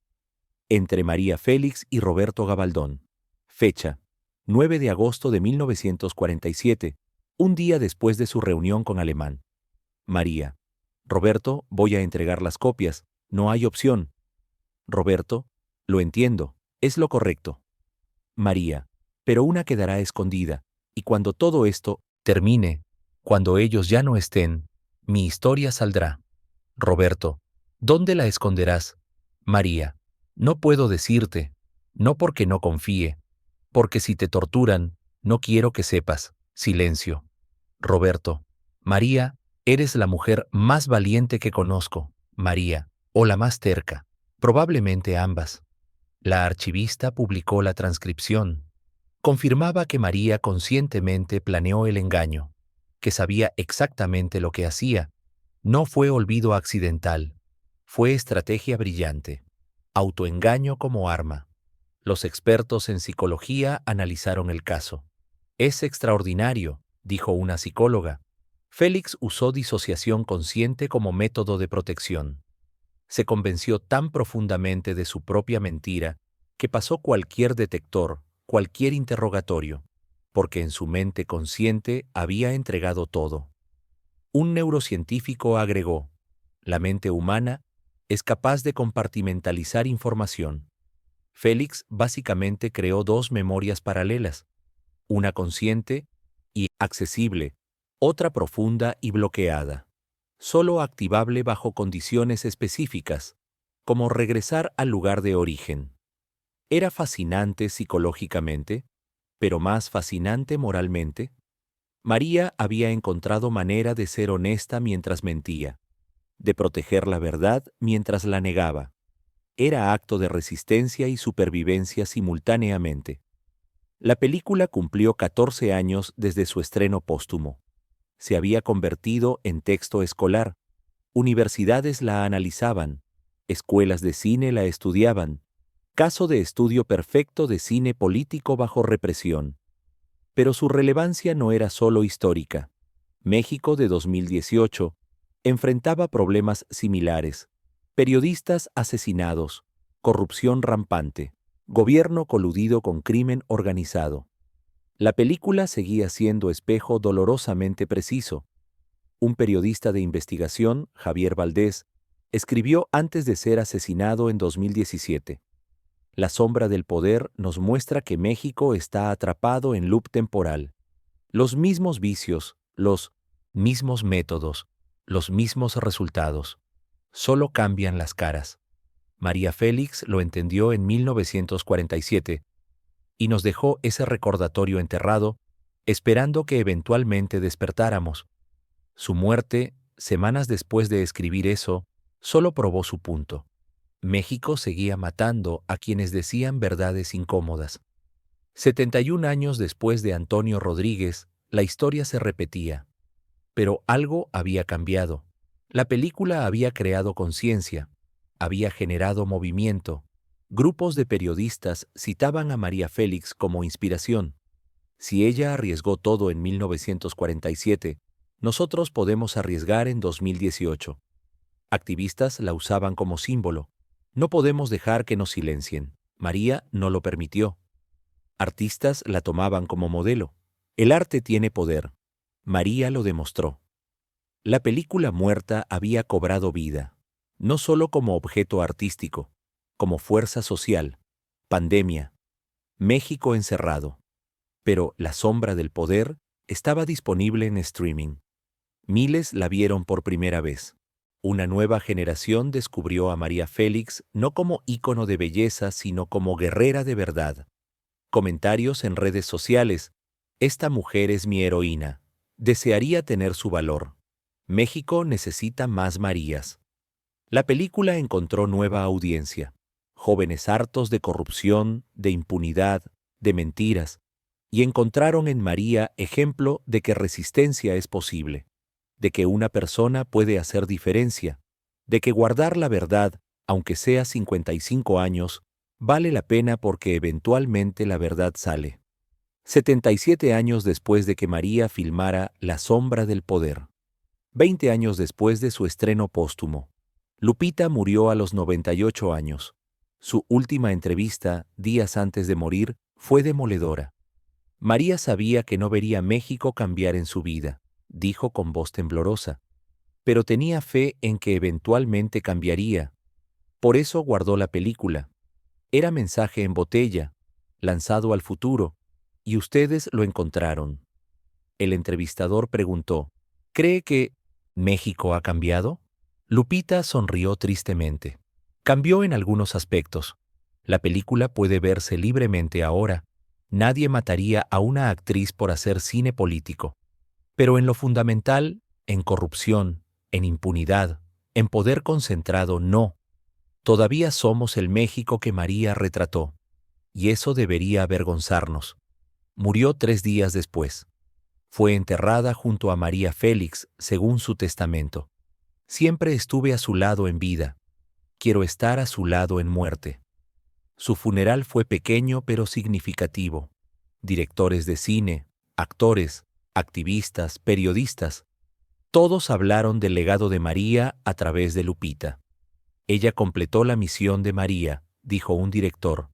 entre María Félix y Roberto Gabaldón. Fecha: 9 de agosto de 1947, un día después de su reunión con Alemán. María: Roberto, voy a entregar las copias, no hay opción. Roberto: lo entiendo, es lo correcto. María: pero una quedará escondida, y cuando todo esto termine, cuando ellos ya no estén, mi historia saldrá. Roberto: ¿dónde la esconderás? María: no puedo decirte, no porque no confíe, porque si te torturan, no quiero que sepas. Silencio. Roberto: María, eres la mujer más valiente que conozco. María: o la más terca. Probablemente ambas. La archivista publicó la transcripción. Confirmaba que María conscientemente planeó el engaño, que sabía exactamente lo que hacía. No fue olvido accidental, fue estrategia brillante. Autoengaño como arma. Los expertos en psicología analizaron el caso. Es extraordinario, dijo una psicóloga. Félix usó disociación consciente como método de protección. Se convenció tan profundamente de su propia mentira que pasó cualquier detector, cualquier interrogatorio, porque en su mente consciente había entregado todo. Un neurocientífico agregó: la mente humana es capaz de compartimentalizar información. Félix básicamente creó dos memorias paralelas, una consciente y accesible, otra profunda y bloqueada, solo activable bajo condiciones específicas, como regresar al lugar de origen. Era fascinante psicológicamente, pero más fascinante moralmente. María había encontrado manera de ser honesta mientras mentía, de proteger la verdad mientras la negaba. Era acto de resistencia y supervivencia simultáneamente. La película cumplió 14 años desde su estreno póstumo. Se había convertido en texto escolar. Universidades la analizaban, escuelas de cine la estudiaban. Caso de estudio perfecto de cine político bajo represión. Pero su relevancia no era solo histórica. México de 2018 enfrentaba problemas similares: periodistas asesinados, corrupción rampante, gobierno coludido con crimen organizado. La película seguía siendo espejo dolorosamente preciso. Un periodista de investigación, Javier Valdés, escribió antes de ser asesinado en 2017. La sombra del poder nos muestra que México está atrapado en loop temporal. Los mismos vicios, los mismos métodos, los mismos resultados. Solo cambian las caras. María Félix lo entendió en 1947 y nos dejó ese recordatorio enterrado, esperando que eventualmente despertáramos. Su muerte, semanas después de escribir eso, solo probó su punto. México seguía matando a quienes decían verdades incómodas. 71 años después de Antonio Rodríguez, la historia se repetía. Pero algo había cambiado. La película había creado conciencia, había generado movimiento. Grupos de periodistas citaban a María Félix como inspiración. Si ella arriesgó todo en 1947, nosotros podemos arriesgar en 2018. Activistas la usaban como símbolo. No podemos dejar que nos silencien. María no lo permitió. Artistas la tomaban como modelo. El arte tiene poder. María lo demostró. La película muerta había cobrado vida, no solo como objeto artístico, como fuerza social, pandemia, México encerrado. Pero La sombra del poder estaba disponible en streaming. Miles la vieron por primera vez. Una nueva generación descubrió a María Félix no como ícono de belleza, sino como guerrera de verdad. Comentarios en redes sociales. Esta mujer es mi heroína. Desearía tener su valor. México necesita más Marías. La película encontró nueva audiencia. Jóvenes hartos de corrupción, de impunidad, de mentiras, y encontraron en María ejemplo de que resistencia es posible, de que una persona puede hacer diferencia, de que guardar la verdad, aunque sea 55 años, vale la pena porque eventualmente la verdad sale. 77 años después de que María filmara La sombra del poder. 20 años después de su estreno póstumo. Lupita murió a los 98 años. Su última entrevista, días antes de morir, fue demoledora. María sabía que no vería México cambiar en su vida, dijo con voz temblorosa, pero tenía fe en que eventualmente cambiaría. Por eso guardó la película. Era mensaje en botella, lanzado al futuro, y ustedes lo encontraron. El entrevistador preguntó, ¿cree que México ha cambiado? Lupita sonrió tristemente. Cambió en algunos aspectos. La película puede verse libremente ahora. Nadie mataría a una actriz por hacer cine político. Pero en lo fundamental, en corrupción, en impunidad, en poder concentrado, no. Todavía somos el México que María retrató. Y eso debería avergonzarnos. Murió 3 días después. Fue enterrada junto a María Félix, según su testamento. Siempre estuve a su lado en vida. Quiero estar a su lado en muerte. Su funeral fue pequeño pero significativo. Directores de cine, actores, activistas, periodistas, todos hablaron del legado de María a través de Lupita. Ella completó la misión de María, dijo un director.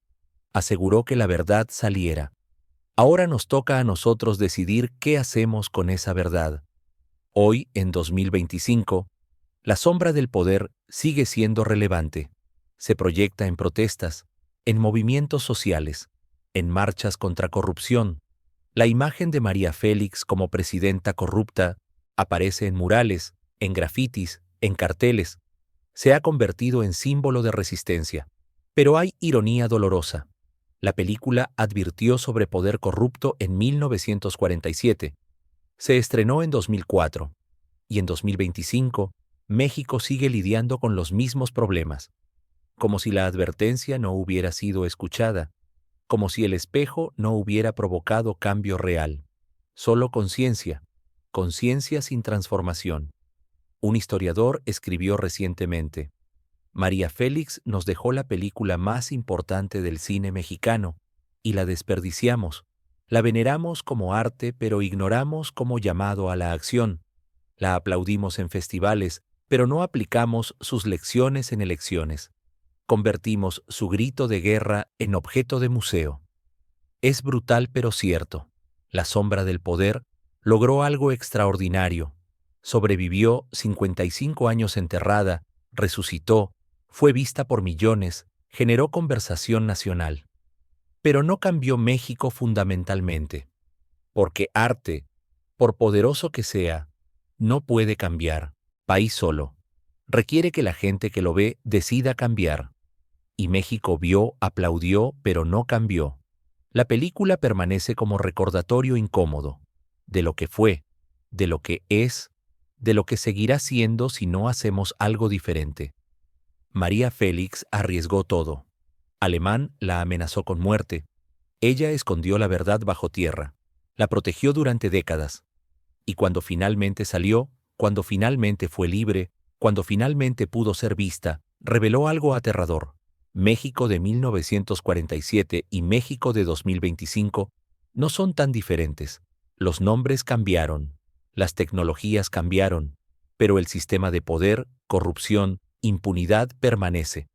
Aseguró que la verdad saliera. Ahora nos toca a nosotros decidir qué hacemos con esa verdad. Hoy, en 2025, la sombra del poder sigue siendo relevante. Se proyecta en protestas, en movimientos sociales, en marchas contra corrupción. La imagen de María Félix como presidenta corrupta aparece en murales, en grafitis, en carteles. Se ha convertido en símbolo de resistencia. Pero hay ironía dolorosa. La película advirtió sobre poder corrupto en 1947. Se estrenó en 2004. Y en 2025, México sigue lidiando con los mismos problemas. Como si la advertencia no hubiera sido escuchada. Como si el espejo no hubiera provocado cambio real. Solo conciencia. Conciencia sin transformación. Un historiador escribió recientemente: María Félix nos dejó la película más importante del cine mexicano, y la desperdiciamos. La veneramos como arte, pero ignoramos como llamado a la acción. La aplaudimos en festivales, pero no aplicamos sus lecciones en elecciones. Convertimos su grito de guerra en objeto de museo. Es brutal pero cierto. La sombra del poder logró algo extraordinario. Sobrevivió 55 años enterrada, resucitó, fue vista por millones, generó conversación nacional. Pero no cambió México fundamentalmente. Porque arte, por poderoso que sea, no puede cambiar, país solo. Requiere que la gente que lo ve decida cambiar. Y México vio, aplaudió, pero no cambió. La película permanece como recordatorio incómodo, de lo que fue, de lo que es, de lo que seguirá siendo si no hacemos algo diferente. María Félix arriesgó todo. Alemán la amenazó con muerte. Ella escondió la verdad bajo tierra. La protegió durante décadas. Y cuando finalmente salió, cuando finalmente fue libre, cuando finalmente pudo ser vista, reveló algo aterrador. México de 1947 y México de 2025 no son tan diferentes. Los nombres cambiaron, las tecnologías cambiaron, pero el sistema de poder, corrupción, impunidad permanece.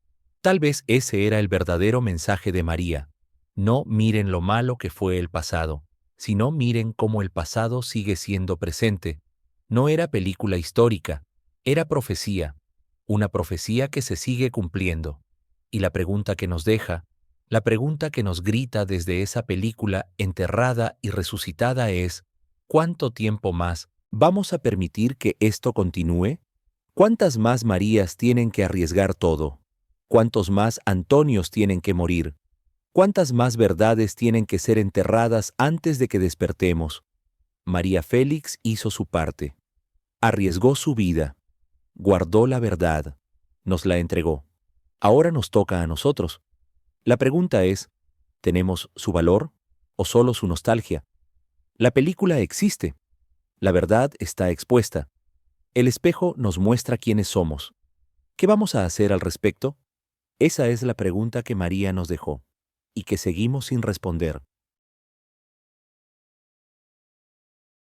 Tal vez ese era el verdadero mensaje de María. No miren lo malo que fue el pasado, sino miren cómo el pasado sigue siendo presente. No era película histórica, era profecía, una profecía que se sigue cumpliendo. Y la pregunta que nos deja, la pregunta que nos grita desde esa película enterrada y resucitada es, ¿cuánto tiempo más vamos a permitir que esto continúe? ¿Cuántas más Marías tienen que arriesgar todo? ¿Cuántos más Antonios tienen que morir? ¿Cuántas más verdades tienen que ser enterradas antes de que despertemos? María Félix hizo su parte. Arriesgó su vida. Guardó la verdad. Nos la entregó. Ahora nos toca a nosotros. La pregunta es, ¿tenemos su valor o solo su nostalgia? La película existe. La verdad está expuesta. El espejo nos muestra quiénes somos. ¿Qué vamos a hacer al respecto? Esa es la pregunta que María nos dejó y que seguimos sin responder.